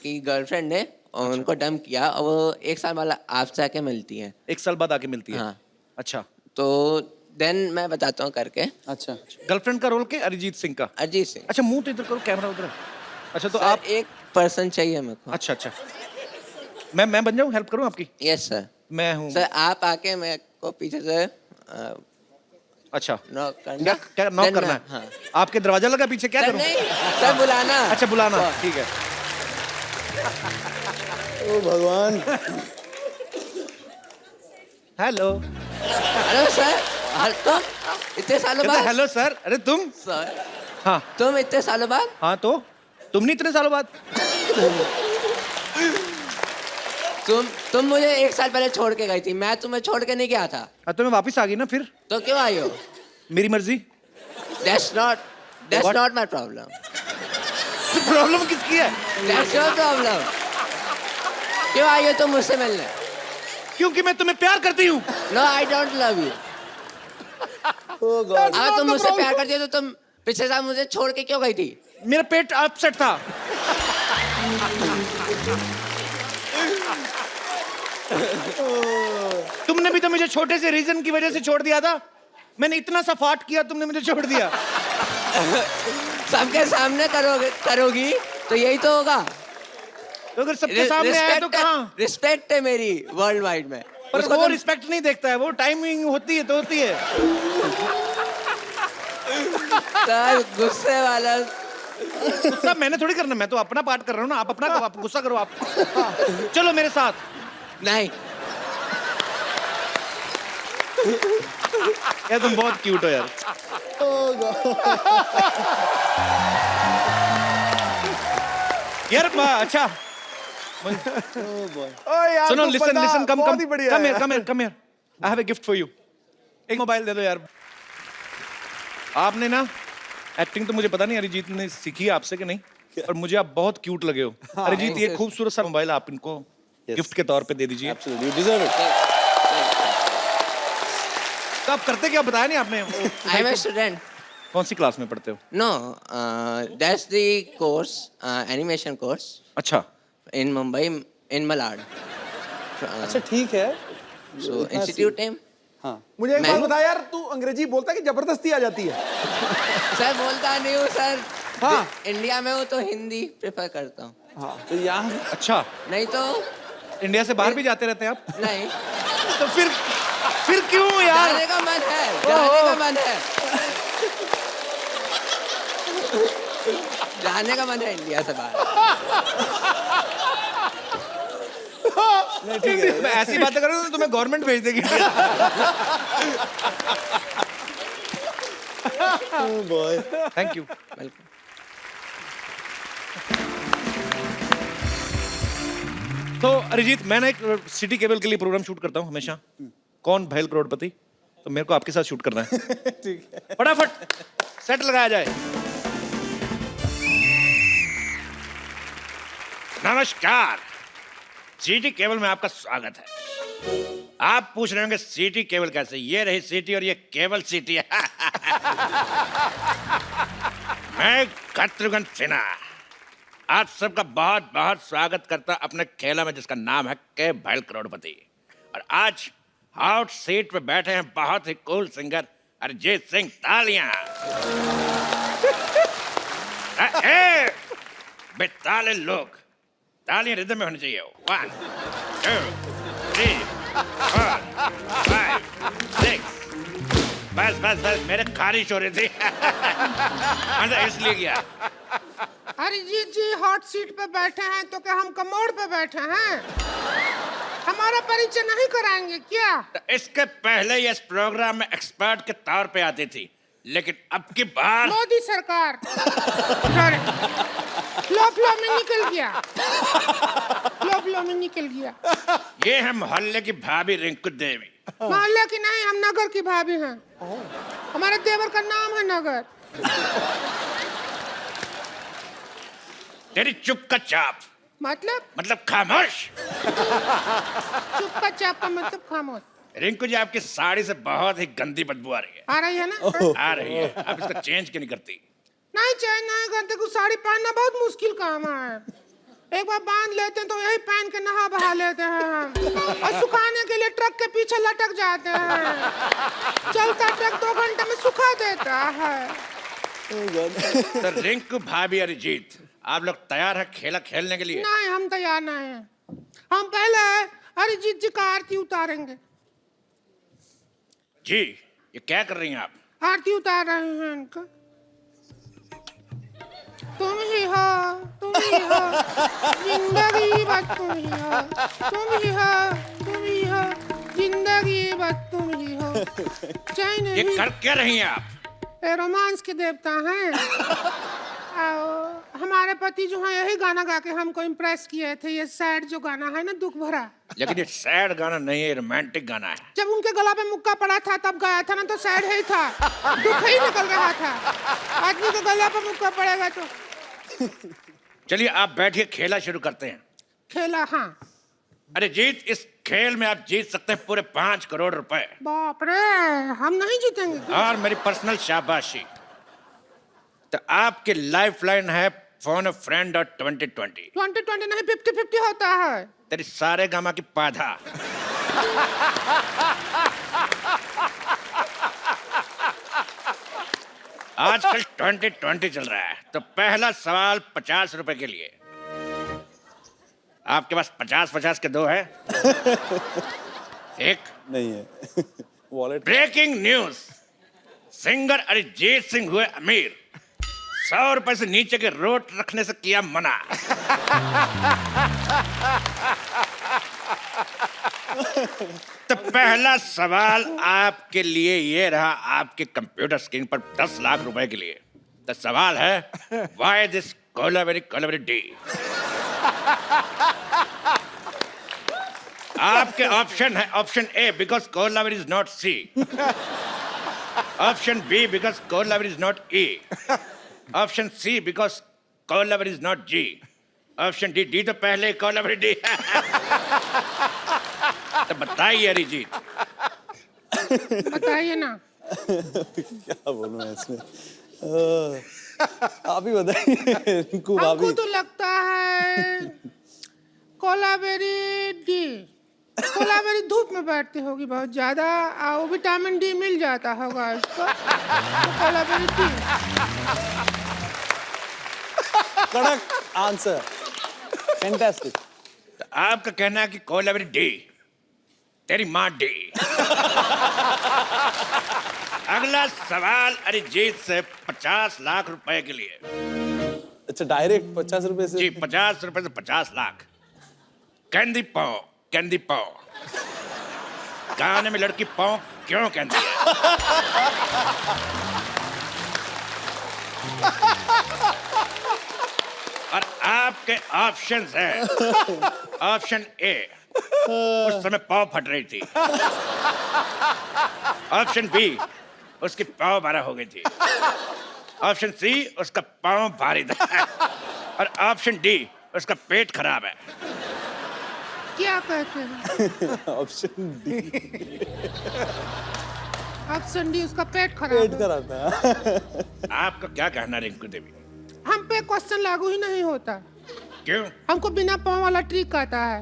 की गर्लफ्रेंड ने उनको डंप किया और वो एक साल बाद आपसे आके मिलती है। एक साल बाद आके मिलती है? हाँ। अच्छा तो देन मैं बताता हूँ करके। अच्छा गर्लफ्रेंड का रोल के अरिजीत सिंह का? अरिजीत सिंह। अच्छा मुंह तो इधर करो, कैमरा उधर है। अच्छा तो सर, आप एक पर्सन चाहिए मेरे को। अच्छा अच्छा मैं बन जाऊँ, हेल्प करूँ आपकी? Yes sir. मैं हूँ। सर आप आके मेरे को पीछे से अच्छा नॉक क्या करना। क्या नॉक Then करना मैं- है? हाँ। आपके दरवाजा लगा पीछे, क्या सर करूँ? नहीं, सर बुलाना। अच्छा बुलाना, ठीक है। ओ भगवान। हेलो। Hello sir. तुम इतने सालों बाद? Hello sir. अरे तुम? सर हाँ तुम इतने सालों बाद? हाँ तो तुम नहीं इतने सालों बाद? तुम मुझे एक साल पहले छोड़ के गई थी, मैं तुम्हें छोड़ के नहीं गया था। हाँ तो मैं वापस आ गई ना फिर। तो क्यों आई हो? मेरी मर्जी। That's What? not my problem. Problem किसकी है? That's your problem. क्यों आई हो तुम मुझसे मिलने? क्योंकि मैं तुम्हें प्यार करती हूँ। No, I don't love you. अगर तुम मुझसे प्यार करती हो तो तुम पिछले साल मुझे छोड़ के क्यों गई थी? मेरा पेट अपसेट था। तुमने भी तो मुझे छोटे से रीजन की वजह से छोड़ दिया था। मैंने इतना सा फाट किया, तुमने मुझे छोड़ दिया। सबके सामने करोगी तो यही तो होगा। तो अगर सबके सामने आया तो कहाँ? रिस्पेक्ट है मेरी वर्ल्ड वाइड में। पर वो रिस्पेक्ट नहीं देखता है, वो टाइमिंग होती है तो होती है। सर गुस्से वाला। गुस्सा मैंने थोड़ी करना, मैं तो अपना पार्ट कर रहा हूँ ना। आप अपना करो, आप गुस्सा करो आप। चलो मेरे साथ। नहीं यार तुम बहुत क्यूट हो यार। यार अच्छा यार सुनो, तो लिसन बंदा लिसन, कम बहुत कम ही बढ़िया कम है। Here, come here, come here. I have a gift for you. एक मोबाइल दे दो यार। आपने ना एक्टिंग तो मुझे पता नहीं अरिजीत ने सीखी है आपसे कि नहीं, और मुझे आप बहुत क्यूट लगे हो। अरिजीत ये खूबसूरत सा मोबाइल आप इनको गिफ्ट के तौर पे दे दीजिए। Absolutely, you deserve it. तो आप करते क्या, बताया नहीं आपने? I am a student. कौन सी क्लास में पढ़ते हो? No that's the course animation course अच्छा, इन मुंबई इन मलाड। अच्छा ठीक है। So institute name. हाँ मुझे एक मैं- बात बता यार, तू अंग्रेजी बोलता है कि जबरदस्ती आ जाती है? सर बोलता नहीं हूँ सर। हाँ। इंडिया में हूँ तो हिंदी प्रेफर करता हूँ। हाँ तो यहाँ अच्छा। नहीं तो इंडिया से बाहर भी जाते रहते हैं आप? नहीं। तो फिर क्यों यार? जाने का मन है, जाने का मन है। जाने का मन है इंडिया से बाहर। मैं ऐसी बातें करूँ तो तुम्हें गवर्नमेंट भेज देगी। Thank you. वेलकम। तो अरिजीत, मैं ना एक सिटी केबल के लिए प्रोग्राम शूट करता हूँ हमेशा। कौन भैल करोड़पति, तो मेरे को आपके साथ शूट करना है। ठीक है। फटाफट सेट लगाया जाए। नमस्कार, सिटी केबल में आपका स्वागत है। आप पूछ रहे होंगे सिटी केबल कैसे? ये रही सिटी और ये केबल सिटी है। मैं शत्रुघ्न सिन्हा आप सबका बहुत बहुत स्वागत करता अपने खेला में, जिसका नाम है के भैल करोड़पति। और आज हॉट सीट पे बैठे हैं बहुत ही कूल सिंगर अरिजीत सिंह। तालियां। बेताले लोग, तालियां रिदम में होनी चाहिए। 1 2 3 4 5 6। बस बस बस, मेरे खारिश हो रही थी। अंदर इसलिए गया। अरिजीत जी हॉट सीट पे बैठे हैं तो क्या हम कमोड पे बैठे हैं? हमारा परिचय नहीं कराएंगे क्या? इसके पहले ये इस प्रोग्राम में एक्सपर्ट के तौर पे आती थी, लेकिन अब की बार मोदी सरकार फ्लो में निकल गया। फ्लो में निकल गया। ये है मोहल्ले की भाभी रिंकू देवी। मोहल्ले की नहीं, हम नगर की भाभी हैं। हमारे देवर का नाम है नगर। तेरी चुप का चाप मतलब खामोश। चुप का चाप का मतलब खामोश। रिंकू जी, आपकी साड़ी से बहुत ही गंदी बदबू आ रही है। आ रही है ना? आ रही है। आप इसका चेंज क्यों नहीं करती? नहीं चेंज नहीं करते, कुछ साड़ी पहनना बहुत मुश्किल काम है। एक बार बांध लेते हैं तो यही पहन के नहा बहा लेते हैं हम। और सुखाने के लिए ट्रक के पीछे लटक जाते हैं। चलता ट्रक 2 घंटे में सुखा देता है। तो रिंकू भाभी अरिजीत, आप लोग तैयार हैं खेला खेलने के लिए? नहीं, हम तैयार नहीं हैं। हम पहले अरिजीत जी का आरती उतारेंगे। जी, ये क्या कर रही हैं आप? आरती उतार रहे हैं इनका। तुम ही हो, तुम ही हो, जिंदगी बस तुम ही हो, तुम ही हो, तुम ही हो, जिंदगी बस तुम ही हो। चैन ये भी कर क्या रही हैं आप? ये रोमांस के देवता हैं। हमारे पति जो है यही गाना गा के हमको इम्प्रेस किए थे। ये सैड जो गाना है ना, दुख भरा। लेकिन ये सैड गाना नहीं है, रोमांटिक गाना है। जब उनके गला पे मुक्का पड़ा था तब गाया था ना, तो सैड ही था, दुख ही निकल रहा था। आदमी के गला पे मुक्का पड़ेगा तो। चलिए आप बैठिए, खेला शुरू करते हैं। खेला? हाँ, अरिजीत, इस खेल में आप जीत सकते हैं पूरे 5 करोड़ रुपए बाप रे, हम नहीं जीतेंगे। और मेरी पर्सनल शाबाशी। तो आपकी लाइफलाइन है फोन अ फ्रेंड और 2020। 2020 नहीं, 50-50 होता है। तेरी सारे गामा की पाधा। आजकल 2020 चल रहा है, तो पहला सवाल 50 रुपए के लिए। आपके पास 50-50 के दो है? एक नहीं है। Wallet. Breaking news, singer Arijit Singh हुए अमीर, 100 रुपए से नीचे के रोट रखने से किया मना। तो पहला सवाल आपके लिए ये रहा, आपके कंप्यूटर स्क्रीन पर 10 लाख रुपए के लिए। तो सवाल है, व्हाई दिस कोलावेरी डी? आपके ऑप्शन है, option A because Kolaveri is not C, option B because Kolaveri is not E, option C because Kolaveri is not G, option D, D तो पहले कोलावेरी डी। तो बताइए अरिजीत। बताइए ना। क्या बोलूं मैं इसमें? आप ही बताइए रिंकू हमको भाभी। तो लगता है कोलावेरी डी। कोलावेरी धूप में बैठती होगी बहुत ज्यादा, और विटामिन डी मिल जाता होगा इसको, तो कोलावेरी डी। कड़क आंसर, फैंटास्टिक। तो आपका कहना है कि कोलावेरी डी, तेरी माँ डी। अगला सवाल अरिजीत से 50 लाख रुपए के लिए। अच्छा, डायरेक्ट 50 रुपए से? जी, 50 रुपए से 50 लाख। कैंडी पाओ, कैंडी पाओ। गाने में लड़की पाओ क्यों कहती है? और आपके ऑप्शंस हैं, ऑप्शन ए, उस समय पाव फट रही थी, ऑप्शन बी, उसकी पाव 12 हो गई थी, ऑप्शन सी, उसका पाव भारी था, और ऑप्शन डी, उसका पेट खराब है। क्या कहते हैं? Option D. ऑप्शन डी, उसका पेट खराब पेट है। खराब था। आपका क्या कहना है रिंकू देवी? हम पे क्वेश्चन लागू ही नहीं होता। क्यों? हमको बिना पाँव वाला ट्रिक आता है।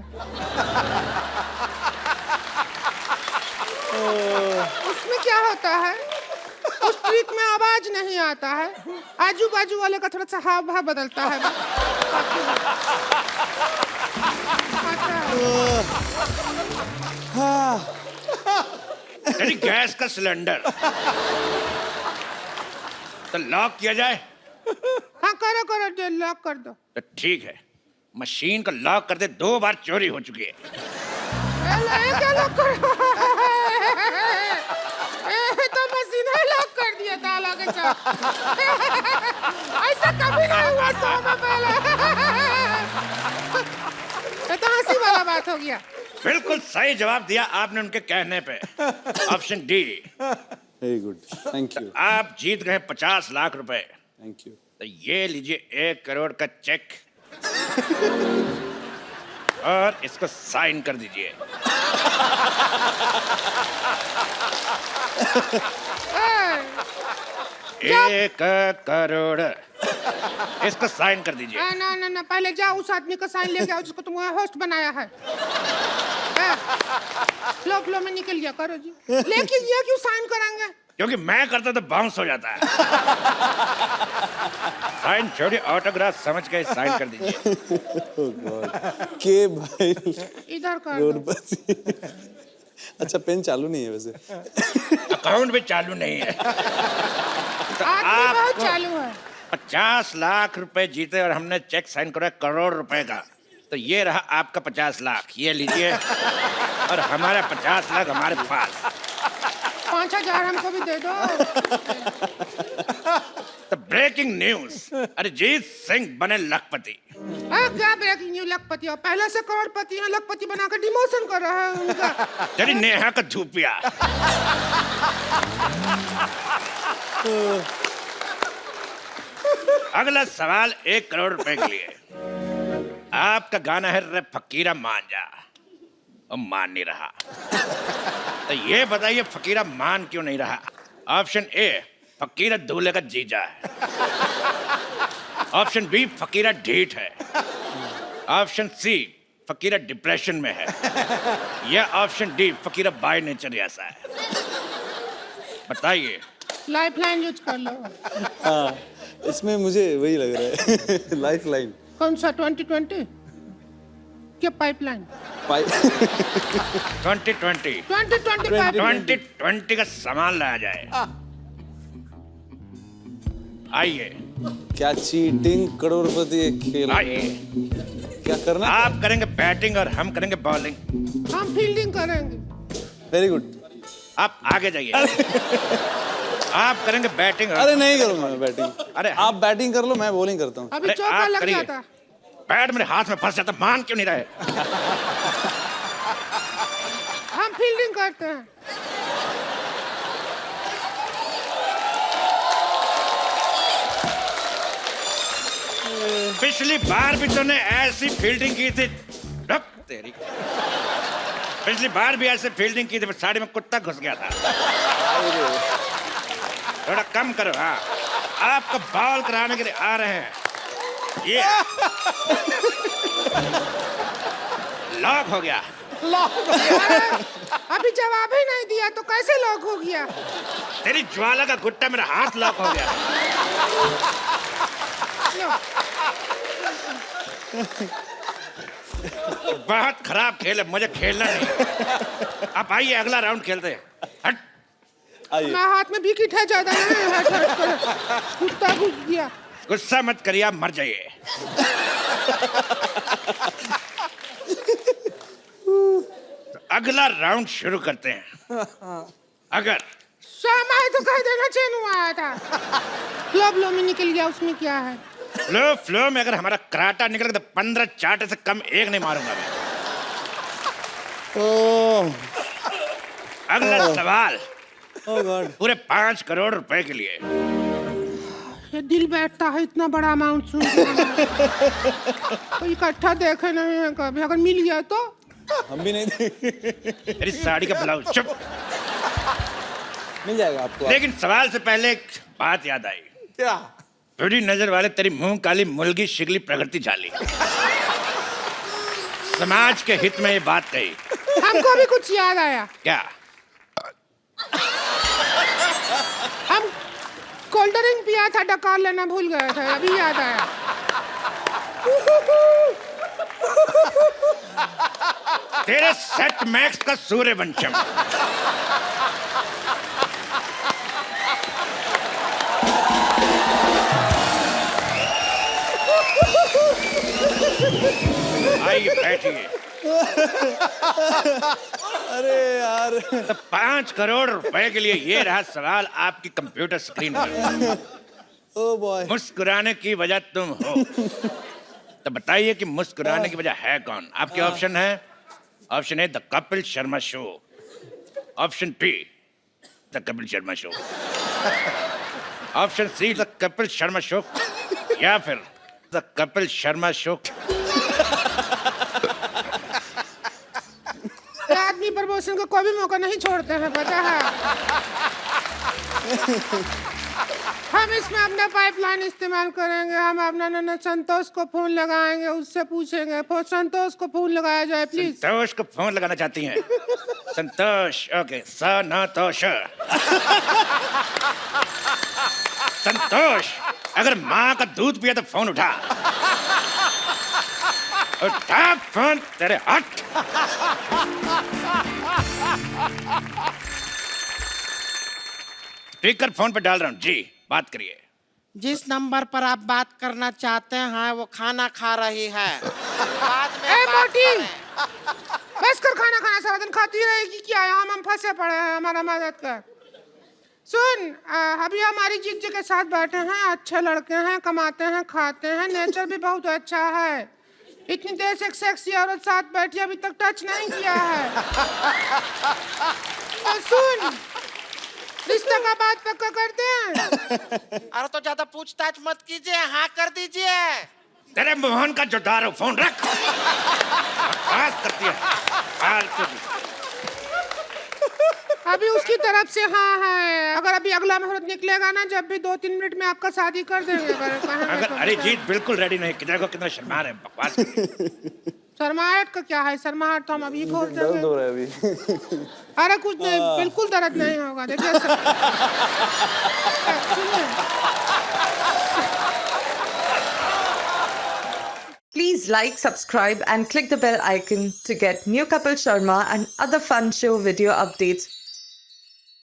उसमें क्या होता है, उस ट्रिक में आवाज नहीं आता है, आजू बाजू वाले का थोड़ा सा हाव भाव बदलता है। यानी गैस का सिलेंडर। तो लॉक किया जाए? हाँ करो करो, लॉक कर दो। तो ठीक है, मशीन को लॉक कर दे, 2 बार चोरी हो चुकी है। क्या लॉक करो? तो मशीन है, लॉक कर दिया ताला के साथ। ऐसा कभी नहीं हुआ 100 में पहले। ये तो हंसी वाला बात हो गया। बिल्कुल सही जवाब दिया आपने उनके कहने पे, option D. Very good, thank you. आप जीत गए 50 लाख रुपए। Thank you. तो ये लीजिए 1 करोड़ का चेक, और इसको साइन कर दीजिए। ए, 1 करोड़, इसको साइन कर दीजिए। ना ना ना, पहले जाओ उस आदमी का साइन लेके आओ जिसको तुमने होस्ट बनाया है। फ्लो फ्लो में निकल गया, करो जी। लेकिन ये क्यों साइन कराएंगे? क्योंकि मैं करता तो बाउंस हो जाता है। साइन छोड़िए, ऑटोग्राफ समझ के साइन कर दीजिए। के भाई इधर कर दो। करोड़पति। अच्छा, पेन चालू नहीं है वैसे। अकाउंट भी चालू नहीं है। तो आदमी बहुत आपको चालू है। 50 लाख रुपए जीते और हमने चेक साइन करा 1 करोड़ रुपए का। तो ये रहा आपका 50 लाख, ये लीजिए, और हमारा 50 लाख हमारे पास। 5000 हमको भी दे दो। तो ब्रेकिंग न्यूज, अरिजीत सिंह बने लखपति। क्या ब्रेकिंग न्यूज? लखपति और पहले से करोड़पति हैं, लखपति बनाकर डिमोशन कर रहा है उनका। तेरी नेहा का धूपिया। अगला सवाल 1 करोड़ रुपए के लिए। आपका गाना है रे फकीरा मांझा। और मान नहीं रहा। तो ये बताइए फकीरा मान क्यों नहीं रहा? ऑप्शन ए, फकीरा दूल्हे का जीजा है। ऑप्शन बी, फकीरा ढीठ है। ऑप्शन सी, फकीरा डिप्रेशन में है। या option D, Fakira by nature ऐसा है। बताइए। लाइफ लाइन यूज कर लो। हाँ, इसमें मुझे वही लग रहा है। लाइफ लाइन कौन सा 2020 क्या पाइपलाइन? 2020 2020 2020 का सामान लाया जाए। आइए क्या चीटिंग करोड़पति एक खेल है। आइए, क्या करना? आप करेंगे बैटिंग और हम करेंगे बॉलिंग। हम फील्डिंग करेंगे। Very good. आप आगे जाइए। आप करेंगे बैटिंग। अरे नहीं करूंगा मैं बैटिंग। अरे आप बैटिंग कर लो, मैं बॉलिंग करता हूँ। अभी अरे चौका आप लग करिए। जाता। बैट मेरे हाथ में फंस जाता, मान क्यों नहीं रहे? हम फील्डिंग करते हैं। पिछली बार भी तूने ऐसी फील्डिंग की थी। रुक तेरी। पिछली बार भी ऐसे फील्डिंग की थी, पर साड़ी में कुत्ता घुस गया था। थोड़ा कम करो। हाँ, आपको बॉल कराने के लिए आ रहे हैं। ये लॉक हो गया। अभी जवाब ही नहीं दिया तो कैसे लॉक हो गया? तेरी ज्वाला का गुट्टा मेरा हाथ लॉक हो गया। बहुत खराब खेल है, मुझे खेलना नहीं। आप आइए, अगला राउंड खेलते हैं। हट। आइए। मैं हाथ में विकेट है ज्यादा नहीं, हट हट कर कुत्ता घुस गया। गुस्सा मत करिए, आप मर जाइए। तो अगला राउंड शुरू करते हैं। अगर शामा तो कह देना चैन हुआ आया था। फ्लो में निकल गया, उसमें क्या है? फ्लो में अगर हमारा कराटा निकल गया तो 15 चाटे से कम एक नहीं मारूंगा मैं। अगला सवाल ओह गॉड। पूरे 5 करोड़ रुपए के लिए। ये दिल बैठता है इतना बड़ा अमाउंट सुन के। तो इकट्ठा देखे नहीं है कभी, अगर मिल गया तो हम भी नहीं देंगे। मेरी साड़ी का ब्लाउज। चुप। मिल जाएगा आपको। लेकिन सवाल से पहले एक बात याद आई। क्या? थोड़ी नजर वाले तेरी मुंह काली मुर्गी शिगली प्रगति झाली। समाज के हित में ये बात कही। हमको भी कुछ याद आया। क्या? हम कोल्ड ड्रिंक पिया था, डकार लेना भूल गए थे, अभी याद आया। तेरे सेट मैक्स का सूर्यवंशम। आइए बैठिए। अरे यार। तो 5 करोड़ रुपए के लिए ये रहा सवाल आपकी कंप्यूटर स्क्रीन पर। Oh boy. मुस्कुराने की वजह तुम हो। तो बताइए कि मुस्कुराने की वजह है कौन? आपके ऑप्शन है। Option A, the Kapil Sharma show. Option B, the Kapil Sharma show. Option C, the Kapil Sharma show. या फिर द कपिल शर्मा शो। आदमी प्रमोशन को कोई भी मौका नहीं छोड़ते हैं, पता है। हम इसमें अपना पाइपलाइन इस्तेमाल करेंगे। हम अपना नन्ना संतोष को फोन लगाएंगे, उससे पूछेंगे। संतोष को फोन लगाया जाए प्लीज। संतोष को फोन लगाना चाहती हैं? संतोष, ओके। संतोष। संतोष, अगर माँ का दूध पिया तो फोन उठा। उठा फोन, तेरे हट। स्पीकर फोन पे डाल रहा हूँ जी, बात करिए। जिस नंबर पर आप बात करना चाहते हैं वो खाना खा रही है। बाद में ए बात मोटी, करें। बस कर खाना खाना, सारा दिन खाती रहेगी क्या? हम फंसे पड़े हैं, हमारा मदद कर। सुन, अभी हमारी जीजे के साथ बैठे हैं, अच्छे लड़के हैं, कमाते हैं, खाते हैं, नेचर भी बहुत अच्छा है। इतनी देर से एक सेक्सी औरत साथ बैठी, अभी तक टच नहीं किया है। तो सुन, रिश्ता का बात पक्का करते हैं। अरे तो ज्यादा पूछताछ मत कीजिए, हाँ कर दीजिए। तेरे मोहन का जोदार हो, फोन रख। बकवास करती है। अभी उसकी तरफ से हाँ है। अगर अभी अगला मुहूर्त निकलेगा ना, जब भी 2-3 मिनट में आपका शादी कर देंगे। अगर अरिजीत बिल्कुल रेडी नहीं, कितना शर्मा रहे हैं, बकवास कर रहे हैं। शर्माहट का क्या है? शर्माहट तो हम अभी खोल दर्द देंगे। हो रहा है अभी। अरे कुछ नहीं, बिल्कुल दर्द नहीं होगा। देखिए Please like, subscribe and click the bell icon to get new Kapil Sharma and other fun show video updates